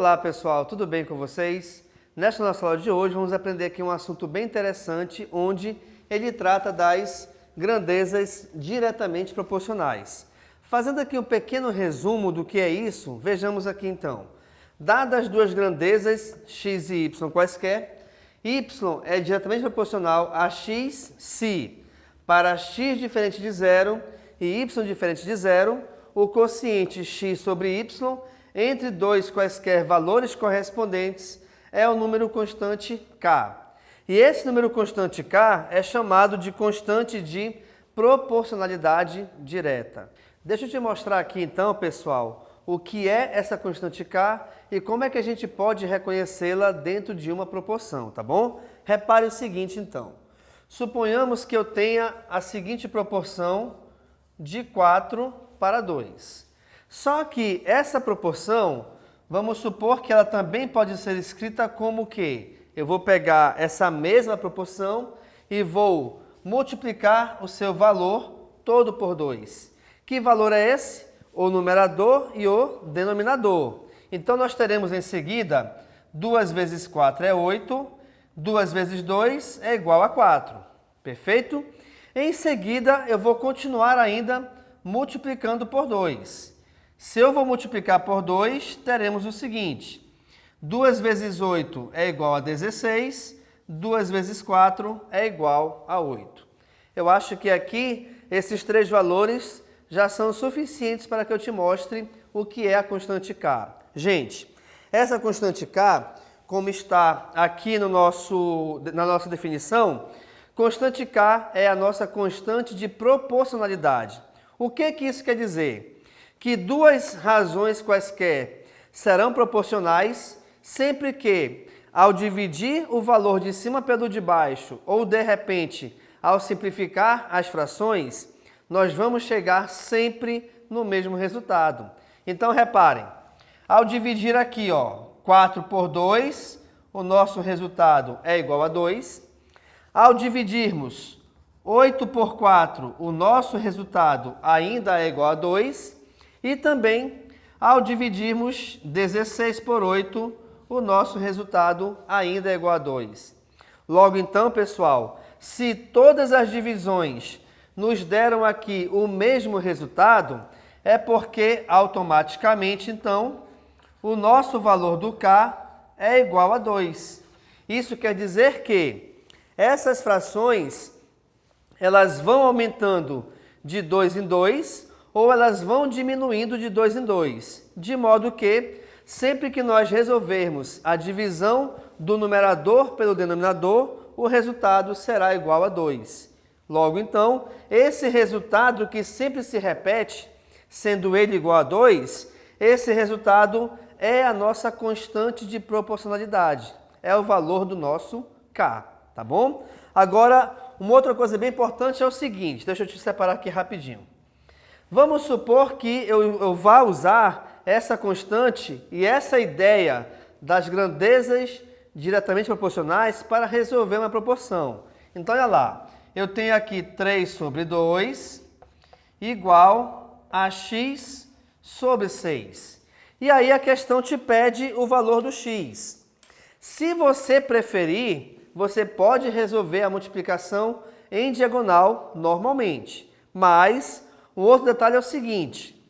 Olá pessoal, tudo bem com vocês? Nesta nossa aula de hoje vamos aprender aqui um assunto bem interessante, onde ele trata das grandezas diretamente proporcionais. Fazendo aqui um pequeno resumo do que é isso, vejamos aqui então. Dadas duas grandezas, x e y quaisquer, y é diretamente proporcional a x se, para x diferente de zero e y diferente de zero, o quociente x sobre y entre dois quaisquer valores correspondentes é o número constante k. E esse número constante k é chamado de constante de proporcionalidade direta. Deixa eu te mostrar aqui então, pessoal, o que é essa constante k e como é que a gente pode reconhecê-la dentro de uma proporção, tá bom? Repare o seguinte então. Suponhamos que eu tenha a seguinte proporção de 4:2. Só que essa proporção, vamos supor que ela também pode ser escrita como o quê? Eu vou pegar essa mesma proporção e vou multiplicar o seu valor todo por 2. Que valor é esse? O numerador e o denominador. Então, nós teremos em seguida 2 vezes 4 é 8, 2 vezes 2 é igual a 4. Perfeito? Em seguida, eu vou continuar ainda multiplicando por 2. Se eu vou multiplicar por 2, teremos o seguinte. 2 vezes 8 é igual a 16, 2 vezes 4 é igual a 8. Eu acho que aqui, esses três valores já são suficientes para que eu te mostre o que é a constante k. Gente, essa constante k, como está aqui no na nossa definição, constante k é a nossa constante de proporcionalidade. O que isso quer dizer? Que duas razões quaisquer serão proporcionais sempre que, ao dividir o valor de cima pelo de baixo ou, de repente, ao simplificar as frações, nós vamos chegar sempre no mesmo resultado. Então, reparem, ao dividir aqui, 4 por 2, o nosso resultado é igual a 2. Ao dividirmos 8 por 4, o nosso resultado ainda é igual a 2. E também, ao dividirmos 16 por 8, o nosso resultado ainda é igual a 2. Logo então, pessoal, se todas as divisões nos deram aqui o mesmo resultado, é porque automaticamente, então, o nosso valor do k é igual a 2. Isso quer dizer que essas frações, elas vão aumentando de 2 em 2, ou elas vão diminuindo de 2 em 2, de modo que, sempre que nós resolvermos a divisão do numerador pelo denominador, o resultado será igual a 2. Logo, então, esse resultado que sempre se repete, sendo ele igual a 2, esse resultado é a nossa constante de proporcionalidade, é o valor do nosso k, tá bom? Agora, uma outra coisa bem importante é o seguinte, deixa eu te separar aqui rapidinho. Vamos supor que eu vá usar essa constante e essa ideia das grandezas diretamente proporcionais para resolver uma proporção. Então, olha lá, eu tenho aqui 3 sobre 2 igual a x sobre 6. E aí a questão te pede o valor do x. Se você preferir, você pode resolver a multiplicação em diagonal normalmente, mas um outro detalhe é o seguinte,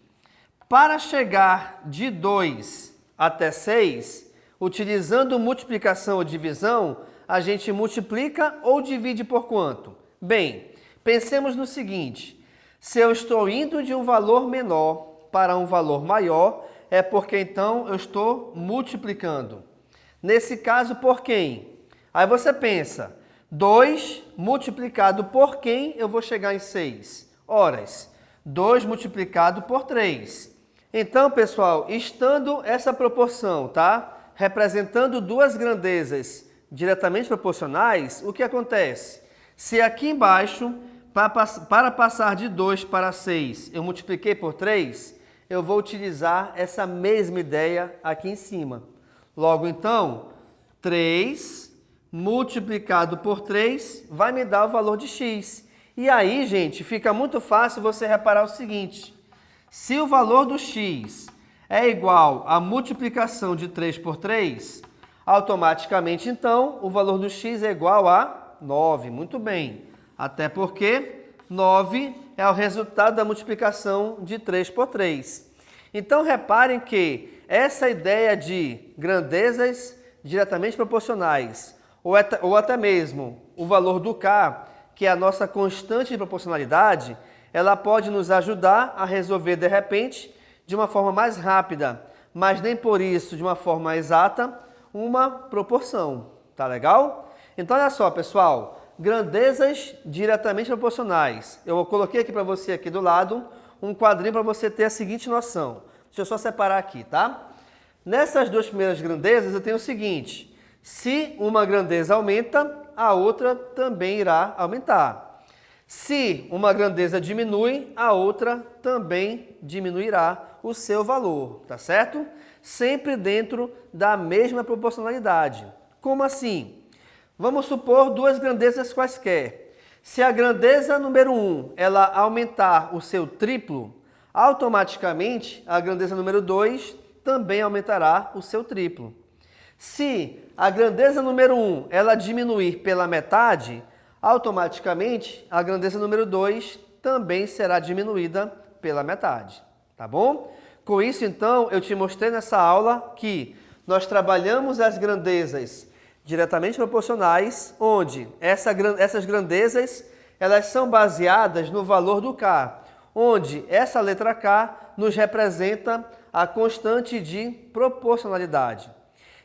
para chegar de 2 até 6, utilizando multiplicação ou divisão, a gente multiplica ou divide por quanto? Bem, pensemos no seguinte, se eu estou indo de um valor menor para um valor maior, é porque então eu estou multiplicando. Nesse caso, por quem? Aí você pensa, 2 multiplicado por quem eu vou chegar em 6? Horas. 2 multiplicado por 3. Então, pessoal, estando essa proporção, tá? Representando duas grandezas diretamente proporcionais, o que acontece? Se aqui embaixo, para passar de 2 para 6, eu multipliquei por 3, eu vou utilizar essa mesma ideia aqui em cima. Logo, então, 3 multiplicado por 3 vai me dar o valor de x. E aí, gente, fica muito fácil você reparar o seguinte. Se o valor do x é igual à multiplicação de 3 por 3, automaticamente, então, o valor do x é igual a 9. Muito bem. Até porque 9 é o resultado da multiplicação de 3 por 3. Então, reparem que essa ideia de grandezas diretamente proporcionais, ou até mesmo o valor do k, que é a nossa constante de proporcionalidade, ela pode nos ajudar a resolver, de repente, de uma forma mais rápida, mas nem por isso de uma forma exata, uma proporção. Tá legal? Então, olha só, pessoal, grandezas diretamente proporcionais. Eu coloquei aqui para você, aqui do lado, um quadrinho para você ter a seguinte noção. Deixa eu só separar aqui, tá? Nessas duas primeiras grandezas, eu tenho o seguinte: se uma grandeza aumenta, a outra também irá aumentar. Se uma grandeza diminui, a outra também diminuirá o seu valor, tá certo? Sempre dentro da mesma proporcionalidade. Como assim? Vamos supor duas grandezas quaisquer. Se a grandeza número 1 ela aumentar o seu triplo, automaticamente a grandeza número 2 também aumentará o seu triplo. Se a grandeza número 1 ela diminuir pela metade, automaticamente a grandeza número 2 também será diminuída pela metade, tá bom? Com isso, então, eu te mostrei nessa aula que nós trabalhamos as grandezas diretamente proporcionais, onde essas grandezas elas são baseadas no valor do k, onde essa letra k nos representa a constante de proporcionalidade.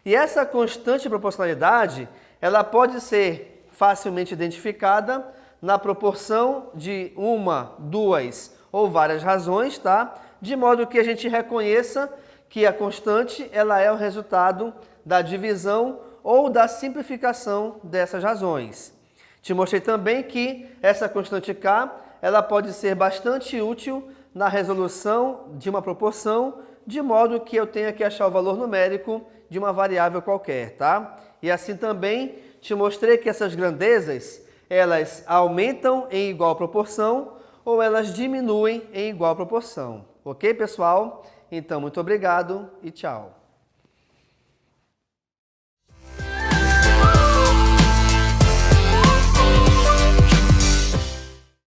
E essa constante de proporcionalidade, ela pode ser facilmente identificada na proporção de uma, duas ou várias razões, tá? De modo que a gente reconheça que a constante ela é o resultado da divisão ou da simplificação dessas razões. Te mostrei também que essa constante k ela pode ser bastante útil na resolução de uma proporção, de modo que eu tenha que achar o valor numérico de uma variável qualquer, tá? E assim também te mostrei que essas grandezas, elas aumentam em igual proporção ou elas diminuem em igual proporção. Ok, pessoal? Então, muito obrigado e tchau.